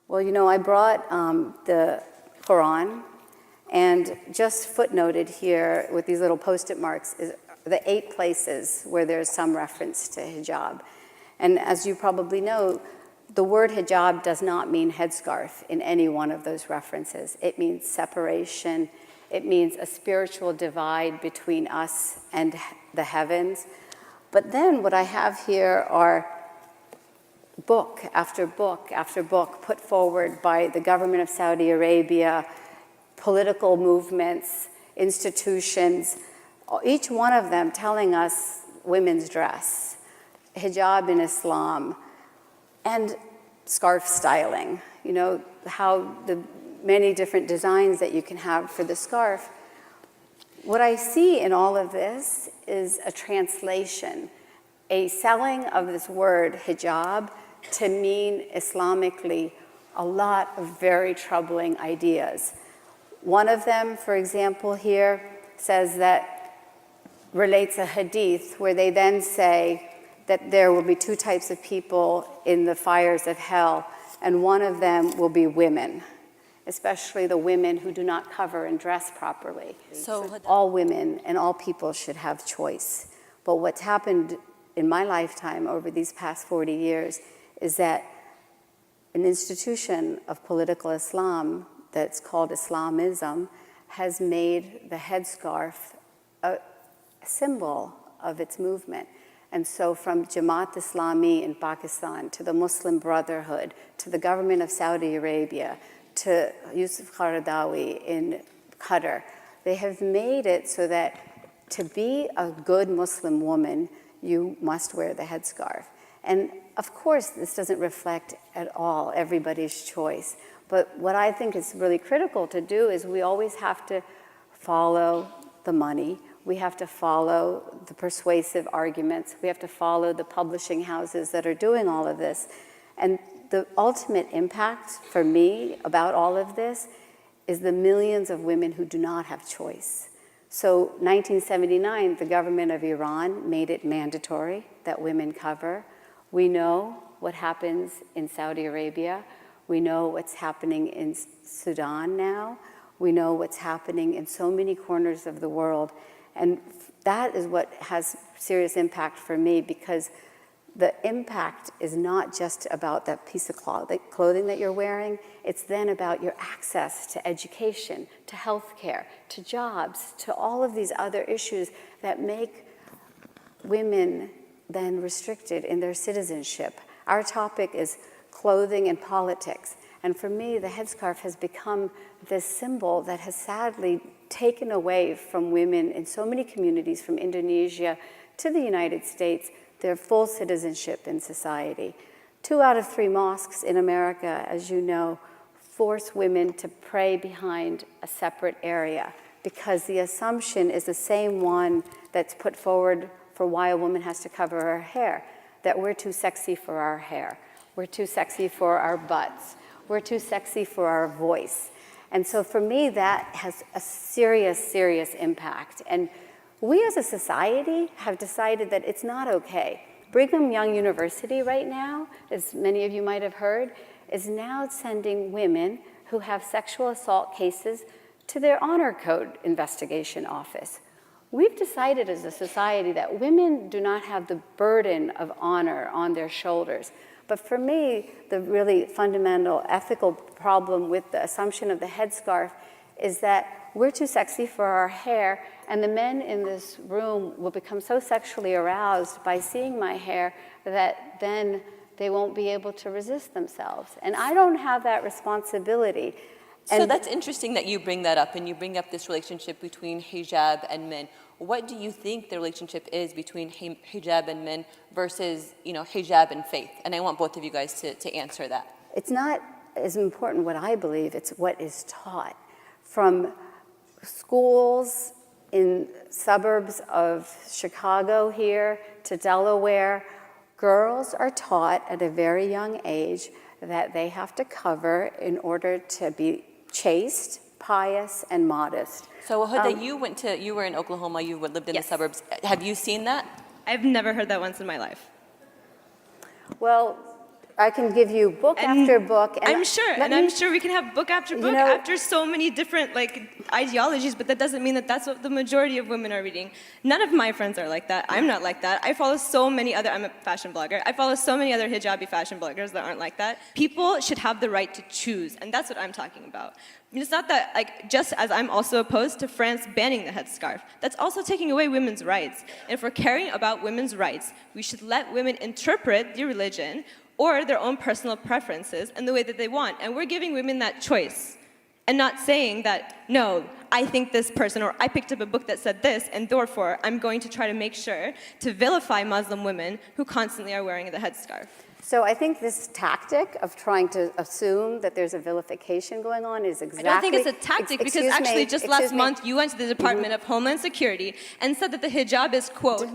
Well, you know, I brought the Quran, and just footnoted here with these little post-it marks is the 8 places where there's some reference to hijab. And as you probably know, the word hijab does not mean headscarf in any one of those references. It means separation. It means a spiritual divide between us and the heavens. But then what I have here are book after book after book put forward by the government of Saudi Arabia, political movements, institutions, each one of them telling us women's dress, hijab in Islam, and scarf styling. You know, how the many different designs that you can have for the scarf. What I see in all of this is a translation, a selling of this word hijab to mean Islamically a lot of very troubling ideas. One of them, for example, here says that, relates a hadith where they then say that there will be 2 types of people in the fires of hell, and one of them will be women, especially the women who do not cover and dress properly. So all women and all people should have choice. But what's happened in my lifetime over these past 40 years is that an institution of political Islam that's called Islamism has made the headscarf a symbol of its movement. And so from Jamaat Islami in Pakistan to the Muslim Brotherhood to the government of Saudi Arabia to Yusuf Qaradawi in Qatar, they have made it so that to be a good Muslim woman, you must wear the headscarf. And of course, this doesn't reflect at all everybody's choice. But what I think is really critical to do is we always have to follow the money. We have to follow the persuasive arguments. We have to follow the publishing houses that are doing all of this. And the ultimate impact for me about all of this is the millions of women who do not have choice. So 1979, the government of Iran made it mandatory that women cover. We know what happens in Saudi Arabia. We know what's happening in Sudan now. We know what's happening in so many corners of the world. And that is what has serious impact for me, because the impact is not just about that piece of clothing that you're wearing. It's then about your access to education, to healthcare, to jobs, to all of these other issues that make women then restricted in their citizenship. Our topic is clothing and politics. And for me, the headscarf has become this symbol that has sadly taken away from women in so many communities, from Indonesia to the United States, their full citizenship in society. 2 out of 3 mosques in America, as you know, force women to pray behind a separate area, because the assumption is the same one that's put forward for why a woman has to cover her hair, that we're too sexy for our hair, we're too sexy for our butts, we're too sexy for our voice. And so for me, that has a serious, serious impact. And we as a society have decided that it's not okay. Brigham Young University right now, as many of you might have heard, is now sending women who have sexual assault cases to their honor code investigation office. We've decided as a society that women do not have the burden of honor on their shoulders. But for me, the really fundamental ethical problem with the assumption of the headscarf is that we're too sexy for our hair, and the men in this room will become so sexually aroused by seeing my hair that then they won't be able to resist themselves. And I don't have that responsibility. So that's interesting that you bring that up, and you bring up this relationship between hijab and men. What do you think the relationship is between hijab and men versus, hijab and faith? And I want both of you guys to answer that. It's not as important what I believe, it's what is taught. From schools in suburbs of Chicago here to Delaware, girls are taught at a very young age that they have to cover in order to be chaste, pious, and modest. So Huda, you were in Oklahoma, you lived in the suburbs. Have you seen that? I've never heard that once in my life. Well, I can give you book after book. I'm sure we can have book after book after so many different ideologies, but that doesn't mean that that's what the majority of women are reading. None of my friends are like that. I'm not like that. I follow so many other, I'm a fashion blogger. I follow so many other hijabi fashion bloggers that aren't like that. People should have the right to choose, and that's what I'm talking about. It's not that, just as I'm also opposed to France banning the headscarf, that's also taking away women's rights. And if we're caring about women's rights, we should let women interpret the religion or their own personal preferences in the way that they want. And we're giving women that choice and not saying that, no, I think this person, or I picked up a book that said this, and therefore I'm going to try to make sure to vilify Muslim women who constantly are wearing the headscarf. So I think this tactic of trying to assume that there's a vilification going on is exactly... I don't think it's a tactic because actually just last month you went to the Department of Homeland Security and said that the hijab is, quote,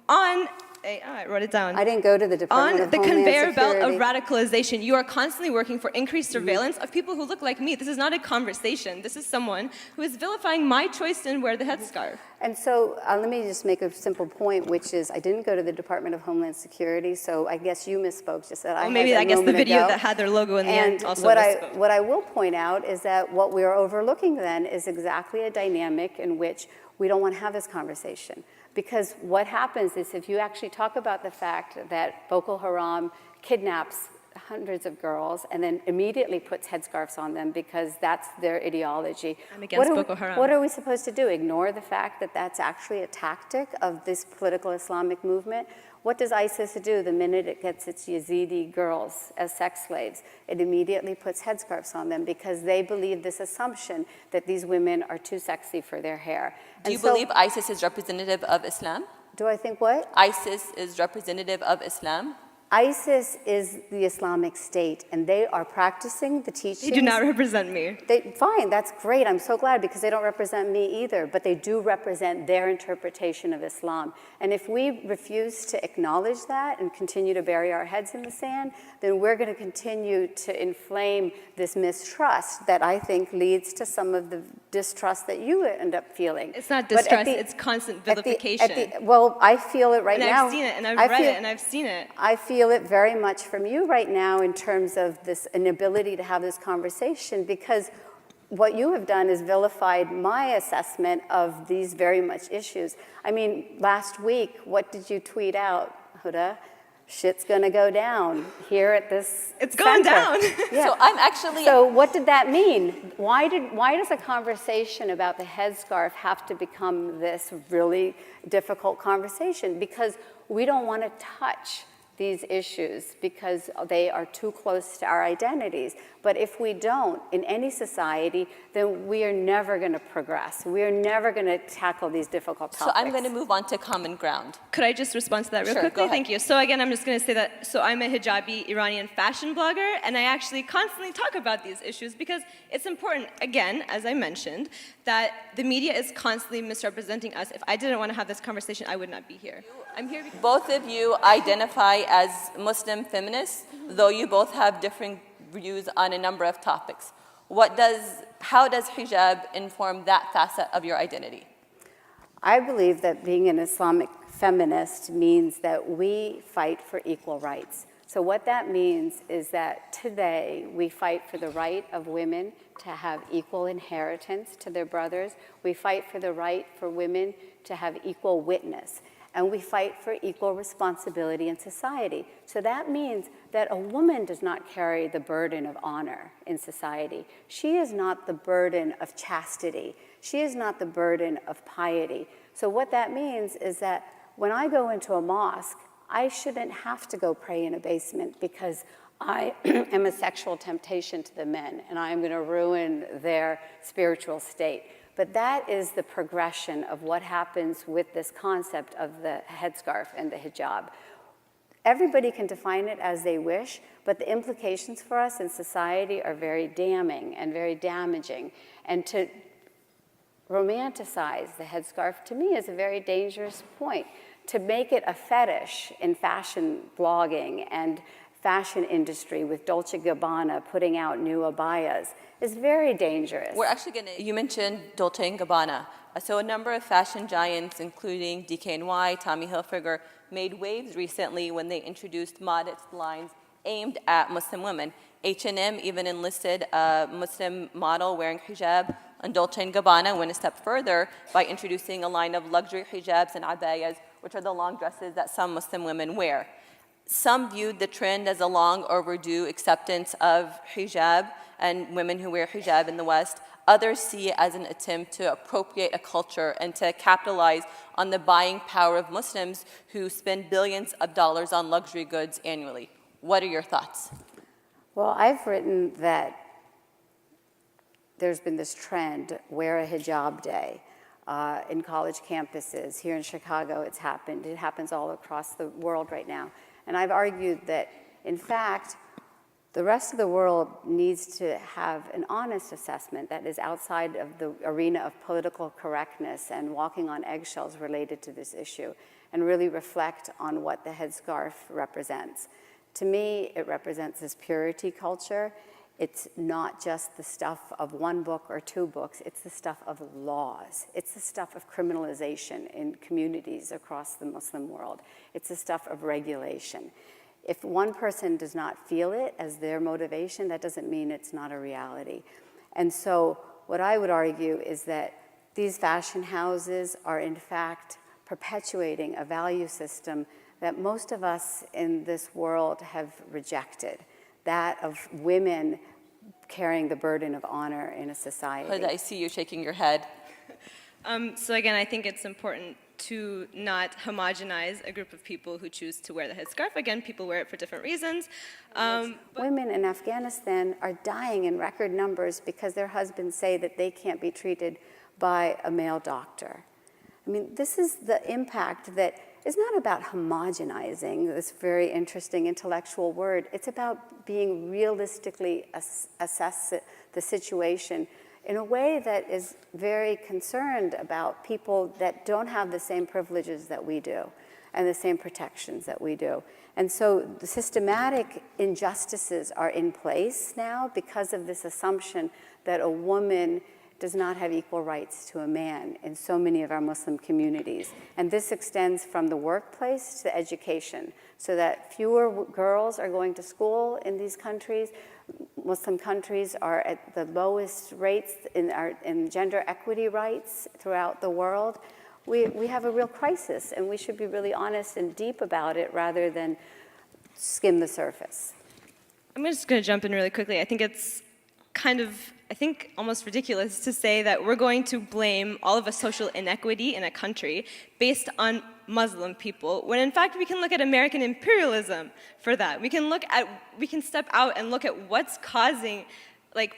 on... I wrote it down. I didn't go to the Department of Homeland Security. On the conveyor belt of radicalization, you are constantly working for increased surveillance of people who look like me. This is not a conversation. This is someone who is vilifying my choice to wear the headscarf. And so let me just make a simple point, which is I didn't go to the Department of Homeland Security, so I guess you misspoke just that I had maybe I guess the video ago. that had their logo in the end also misspoke. What I will point out is that what we are overlooking then is exactly a dynamic in which we don't want to have this conversation. Because what happens is if you actually talk about the fact that Boko Haram kidnaps hundreds of girls and then immediately puts headscarves on them because that's their ideology. I'm against Boko Haram. What are we supposed to do? Ignore the fact that that's actually a tactic of this political Islamic movement? What does ISIS do the minute it gets its Yazidi girls as sex slaves? It immediately puts headscarves on them because they believe this assumption that these women are too sexy for their hair. Do you believe ISIS is representative of Islam? Do I think what? ISIS is representative of Islam? ISIS is the Islamic State, and they are practicing the teachings. They do not represent me. Fine, that's great. I'm so glad because they don't represent me either, but they do represent their interpretation of Islam. And if we refuse to acknowledge that and continue to bury our heads in the sand, then we're going to continue to inflame this mistrust that I think leads to some of the distrust that you end up feeling. It's not distrust, it's constant vilification. Well, I feel it right now. And I've seen it, and I've read it, and I've seen it. I feel it very much from you right now in terms of this inability to have this conversation because what you have done is vilified my assessment of these very much issues. I mean, last week, what did you tweet out, Huda? Shit's gonna go down here at this It's going down. Yeah. So I'm actually... So what did that mean? Why does a conversation about the headscarf have to become this really difficult conversation? Because we don't want to touch these issues because they are too close to our identities. But if we don't, in any society, then we are never going to progress. We are never going to tackle these difficult topics. So I'm going to move on to common ground. Could I just respond to that real Sure, quickly? go ahead. Thank you. So again, I'm just going to say that, so I'm a hijabi Iranian fashion blogger, and I actually constantly talk about these issues because it's important, again, as I mentioned, that the media is constantly misrepresenting us. If I didn't want to have this conversation, I would not be here. I'm here because... Both of you identify as Muslim feminists, though you both have different views on a number of topics. How does hijab inform that facet of your identity? I believe that being an Islamic feminist means that we fight for equal rights. So what that means is that today we fight for the right of women to have equal inheritance to their brothers. We fight for the right for women to have equal witness. And we fight for equal responsibility in society. So that means that a woman does not carry the burden of honor in society. She is not the burden of chastity. She is not the burden of piety. So what that means is that when I go into a mosque, I shouldn't have to go pray in a basement because I am a sexual temptation to the men and I am going to ruin their spiritual state. But that is the progression of what happens with this concept of the headscarf and the hijab. Everybody can define it as they wish, but the implications for us in society are very damning and very damaging. And to romanticize the headscarf, to me, is a very dangerous point. To make it a fetish in fashion blogging and fashion industry with Dolce & Gabbana putting out new abayas is very dangerous. We're actually you mentioned Dolce & Gabbana. So a number of fashion giants, including DKNY, Tommy Hilfiger, made waves recently when they introduced modest lines aimed at Muslim women. H&M even enlisted a Muslim model wearing hijab, and Dolce & Gabbana went a step further by introducing a line of luxury hijabs and abayas, which are the long dresses that some Muslim women wear. Some viewed the trend as a long overdue acceptance of hijab and women who wear hijab in the West. Others see it as an attempt to appropriate a culture and to capitalize on the buying power of Muslims who spend billions of dollars on luxury goods annually. What are your thoughts? Well, I've written that there's been this trend, wear a hijab day, in college campuses. Here in Chicago, it's happened. It happens all across the world right now. And I've argued that, in fact, the rest of the world needs to have an honest assessment that is outside of the arena of political correctness and walking on eggshells related to this issue, and really reflect on what the headscarf represents. To me, it represents this purity culture. It's not just the stuff of one book or two books, it's the stuff of laws. It's the stuff of criminalization in communities across the Muslim world. It's the stuff of regulation. If one person does not feel it as their motivation, that doesn't mean it's not a reality. And so what I would argue is that these fashion houses are in fact perpetuating a value system that most of us in this world have rejected, that of women carrying the burden of honor in a society. Hood, I see you shaking your head. So again, I think it's important to not homogenize a group of people who choose to wear the headscarf. Again, people wear it for different reasons. Women in Afghanistan are dying in record numbers because their husbands say that they can't be treated by a male doctor. I mean, this is the impact that is not about homogenizing, this very interesting intellectual word. It's about being realistically assess the situation in a way that is very concerned about people that don't have the same privileges that we do and the same protections that we do. And so the systematic injustices are in place now because of this assumption that a woman does not have equal rights to a man in so many of our Muslim communities. And this extends from the workplace to education, so that fewer girls are going to school in these countries. Muslim countries are at the lowest rates in gender equity rights throughout the world. We have a real crisis, and we should be really honest and deep about it rather than skim the surface. I'm just going to jump in really quickly. I think it's almost ridiculous to say that we're going to blame all of a social inequity in a country based on Muslim people, when in fact we can look at American imperialism for that. We can step out and look at what's causing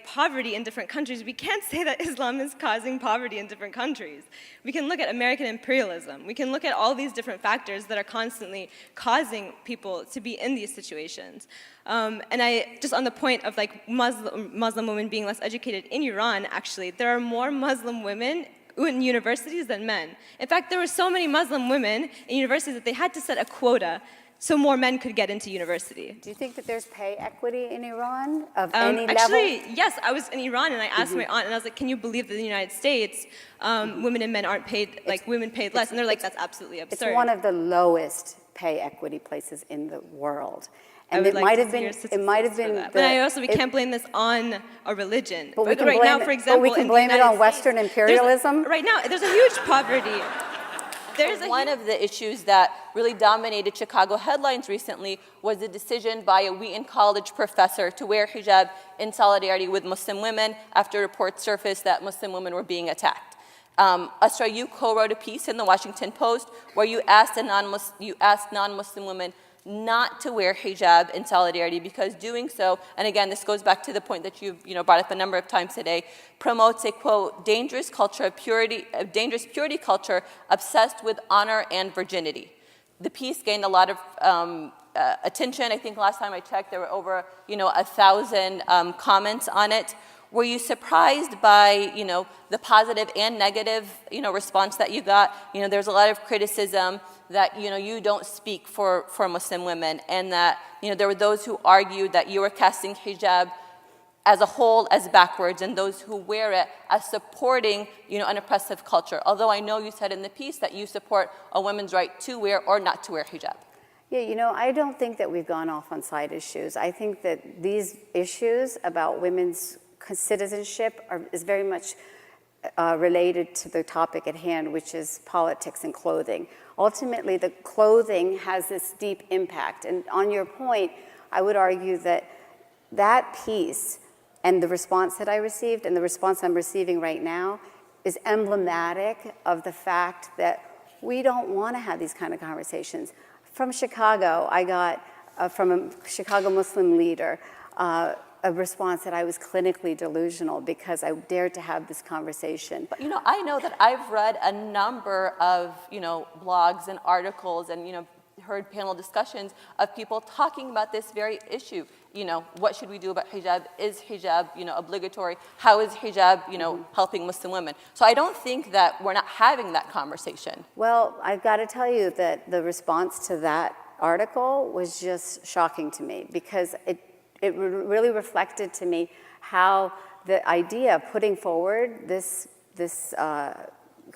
poverty in different countries. We can't say that Islam is causing poverty in different countries. We can look at American imperialism. We can look at all these different factors that are constantly causing people to be in these situations. And just on the point of Muslim women being less educated in Iran, actually, there are more Muslim women in universities than men. In fact, there were so many Muslim women in universities that they had to set a quota so more men could get into university. Do you think that there's pay equity in Iran of any actually, level? yes. I was in Iran and I asked my aunt, and I was like, "Can you believe that in the United States, women and men aren't paid women paid less?" And they're like, "That's absolutely absurd." It's one of the lowest pay equity places in the world. And it might have been. But we can't blame this on a religion. But we can right blame now, for example, we can blame it on Western imperialism. Right now, there's a huge poverty. One of the issues that really dominated Chicago headlines recently was the decision by a Wheaton College professor to wear hijab in solidarity with Muslim women after reports surfaced that Muslim women were being attacked. Asra, you co-wrote a piece in the Washington Post where you asked non-Muslim women not to wear hijab in solidarity because doing so, and again, this goes back to the point that you've brought up a number of times today, promotes a, quote, dangerous purity culture obsessed with honor and virginity. The piece gained a lot of attention. I think last time I checked, there were over 1,000 comments on it. Were you surprised by the positive and negative response that you got? There's a lot of criticism that you don't speak for Muslim women, and that there were those who argued that you were casting hijab as a whole as backwards, and those who wear it as supporting an oppressive culture. Although I know you said in the piece that you support a woman's right to wear or not to wear hijab. Yeah, I don't think that we've gone off on side issues. I think that these issues about women's citizenship is very much related to the topic at hand, which is politics and clothing. Ultimately, the clothing has this deep impact. And on your point, I would argue that that piece and the response that I received and the response I'm receiving right now is emblematic of the fact that we don't want to have these kind of conversations. From Chicago, I got, from a Chicago Muslim leader, a response that I was clinically delusional because I dared to have this conversation. But I know that I've read a number of blogs and articles and heard panel discussions of people talking about this very issue. What should we do about hijab? Is hijab obligatory? How is hijab helping Muslim women? So I don't think that we're not having that conversation. Well, I've got to tell you that the response to that article was just shocking to me because it really reflected to me how the idea of putting forward this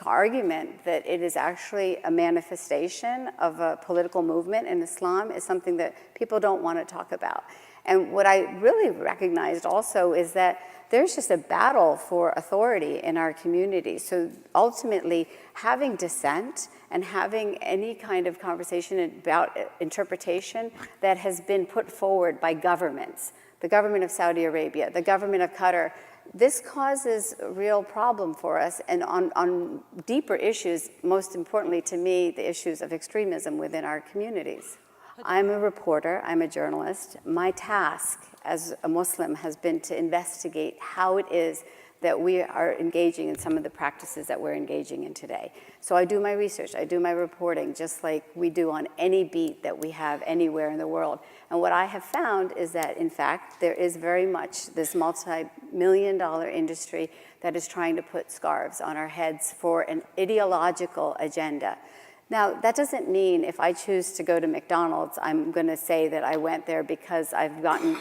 argument that it is actually a manifestation of a political movement in Islam is something that people don't want to talk about. And what I really recognized also is that there's just a battle for authority in our community. So ultimately, having dissent and having any kind of conversation about interpretation that has been put forward by governments, the government of Saudi Arabia, the government of Qatar, this causes a real problem for us. And on deeper issues, most importantly to me, the issues of extremism within our communities. I'm a reporter, I'm a journalist. My task as a Muslim has been to investigate how it is that we are engaging in some of the practices that we're engaging in today. So I do my research, I do my reporting, just like we do on any beat that we have anywhere in the world. And what I have found is that, in fact, there is very much this multi-million-dollar industry that is trying to put scarves on our heads for an ideological agenda. Now, that doesn't mean if I choose to go to McDonald's, I'm going to say that I went there because I've gotten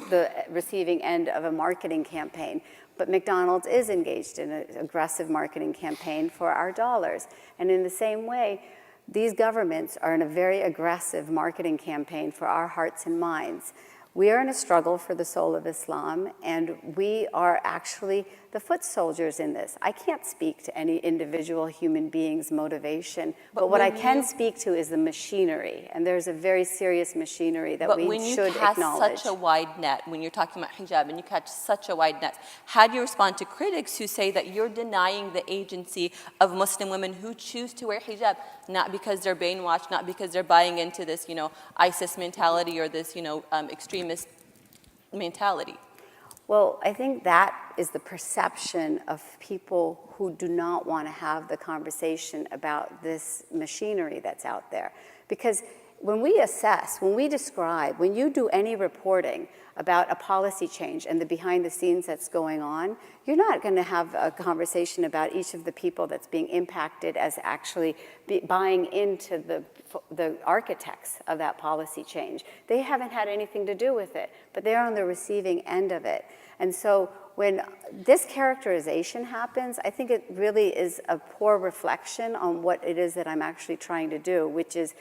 the receiving end of a marketing campaign. But McDonald's is engaged in an aggressive marketing campaign for our dollars. And in the same way, these governments are in a very aggressive marketing campaign for our hearts and minds. We are in a struggle for the soul of Islam, and we are actually the foot soldiers in this. I can't speak to any individual human being's motivation, but what I can speak to is the machinery, and there's a very serious machinery that we should acknowledge. But when you cast such a wide net, when you're talking about hijab and you catch such a wide net, how do you respond to critics who say that you're denying the agency of Muslim women who choose to wear hijab, not because they're brainwashed, not because they're buying into this, ISIS mentality or this, extremist mentality? Well, I think that is the perception of people who do not want to have the conversation about this machinery that's out there. Because when we assess, when we describe, when you do any reporting about a policy change and the behind the scenes that's going on, you're not going to have a conversation about each of the people that's being impacted as actually buying into the architects of that policy change. They haven't had anything to do with it, but they're on the receiving end of it. And so when this characterization happens, I think it really is a poor reflection on what it is that I'm actually trying to do, which is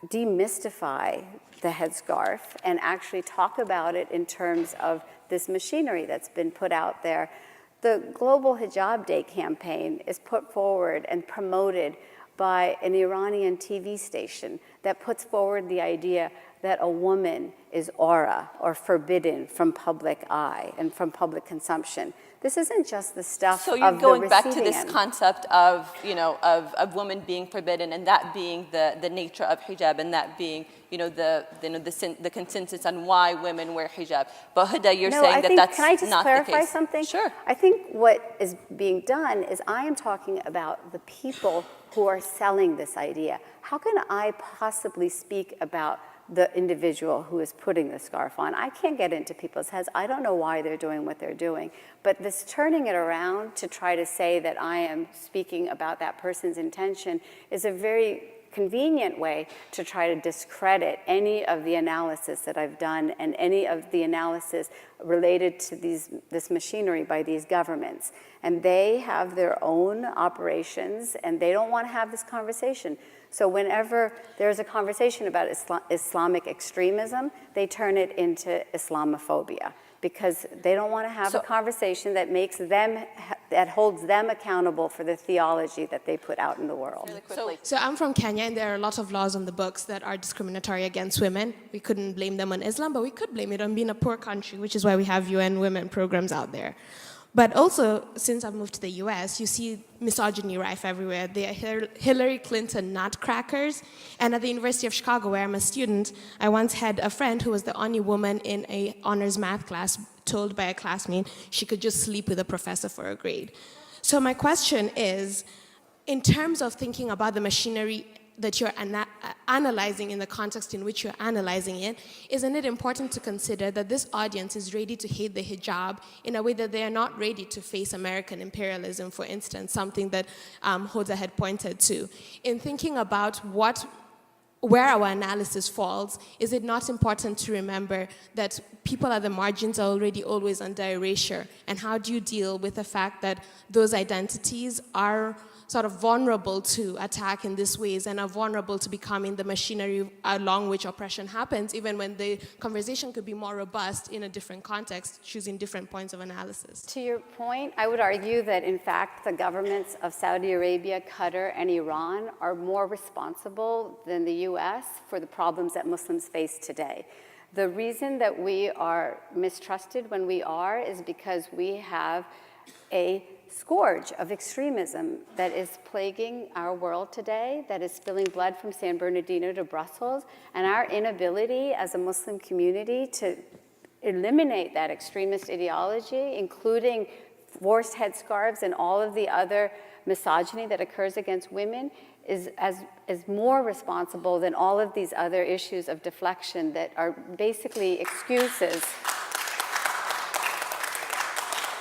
demystify the headscarf and actually talk about it in terms of this machinery that's been put out there. The Global Hijab Day campaign is put forward and promoted by an Iranian TV station that puts forward the idea that a woman is aura or forbidden from public eye and from public consumption. This isn't just the stuff of the receiving end. So you're going back to this concept of, of women being forbidden and that being the nature of hijab and that being, the consensus on why women wear hijab. But Huda, you're saying that that's not the case. Can I just clarify something? Sure. I think what is being done is I am talking about the people who are selling this idea. How can I possibly speak about the individual who is putting the scarf on? I can't get into people's heads. I don't know why they're doing what they're doing. But this turning it around to try to say that I am speaking about that person's intention is a very convenient way to try to discredit any of the analysis that I've done and any of the analysis related to this machinery by these governments. And they have their own operations, and they don't want to have this conversation. So whenever there's a conversation about Islamic extremism, they turn it into Islamophobia, because they don't want to have a conversation that makes them, that holds them accountable for the theology that they put out in the world. Really quickly. So I'm from Kenya, and there are a lot of laws on the books that are discriminatory against women. We couldn't blame them on Islam, but we could blame it on being a poor country, which is why we have UN women programs out there. But also, since I've moved to the US, you see misogyny rife everywhere. They are Hillary Clinton nutcrackers. And at the University of Chicago, where I'm a student, I once had a friend who was the only woman in an honors math class told by a classmate she could just sleep with a professor for a grade. So my question is, in terms of thinking about the machinery that you're analyzing in the context in which you're analyzing it, isn't it important to consider that this audience is ready to hate the hijab in a way that they are not ready to face American imperialism, for instance, something that Hoda had pointed to? In thinking about where our analysis falls, is it not important to remember that people at the margins are already always under erasure? And how do you deal with the fact that those identities are sort of vulnerable to attack in these ways and are vulnerable to becoming the machinery along which oppression happens, even when the conversation could be more robust in a different context, choosing different points of analysis? To your point, I would argue that, in fact, the governments of Saudi Arabia, Qatar, and Iran are more responsible than the US for the problems that Muslims face today. The reason that we are mistrusted when we are is because we have a scourge of extremism that is plaguing our world today, that is spilling blood from San Bernardino to Brussels, and our inability as a Muslim community to eliminate that extremist ideology, including forced headscarves and all of the other misogyny that occurs against women, is more responsible than all of these other issues of deflection that are basically excuses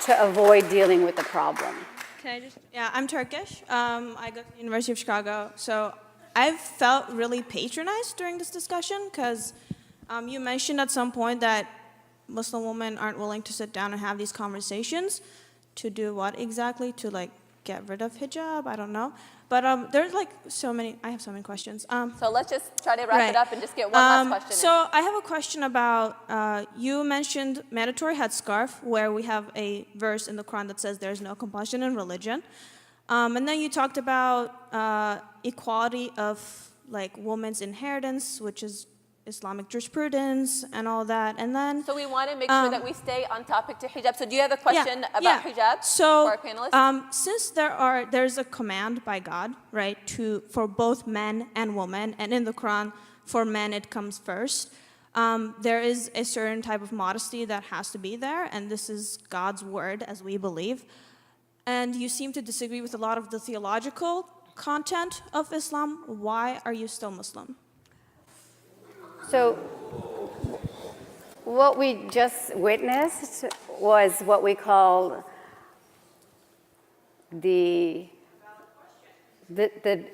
to avoid dealing with the problem. Can I just? Yeah, I'm Turkish. I go to the University of Chicago. So I've felt really patronized during this discussion because you mentioned at some point that Muslim women aren't willing to sit down and have these conversations. To do what exactly? To like get rid of hijab? I don't know. But there's like so many, I have so many questions. So let's just try to wrap it up and just get one last question. So I have a question about, you mentioned mandatory headscarf, where we have a verse in the Quran that says there's no compulsion in religion. And then you talked about equality of like women's inheritance, which is Islamic jurisprudence and all that, and then... So we want to make sure that we stay on topic to hijab. So do you have a question about hijab so, for our panelists? Since there's a command by God, right, for both men and women, and in the Quran, for men it comes first, there is a certain type of modesty that has to be there, and this is God's word, as we believe. And you seem to disagree with a lot of the theological content of Islam. Why are you still Muslim? So what we just witnessed was what we call the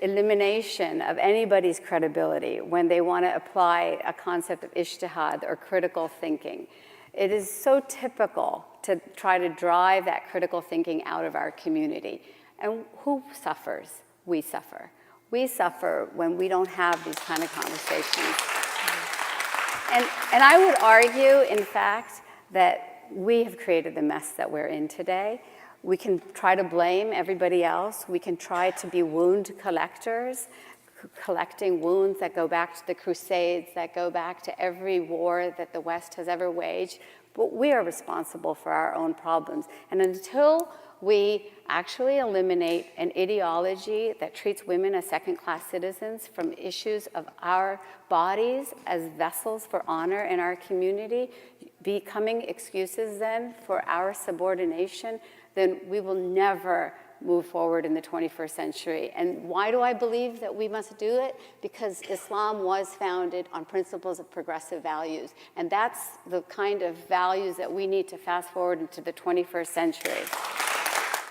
elimination of anybody's credibility when they want to apply a concept of ijtihad or critical thinking. It is so typical to try to drive that critical thinking out of our community. And who suffers? We suffer. We suffer when we don't have these kind of conversations. And I would argue, in fact, that we have created the mess that we're in today. We can try to blame everybody else. We can try to be wound collectors, collecting wounds that go back to the Crusades, that go back to every war that the West has ever waged. But we are responsible for our own problems. And until we actually eliminate an ideology that treats women as second-class citizens from issues of our bodies as vessels for honor in our community, becoming excuses then for our subordination, then we will never move forward in the 21st century. And why do I believe that we must do it? Because Islam was founded on principles of progressive values. And that's the kind of values that we need to fast forward into the 21st century.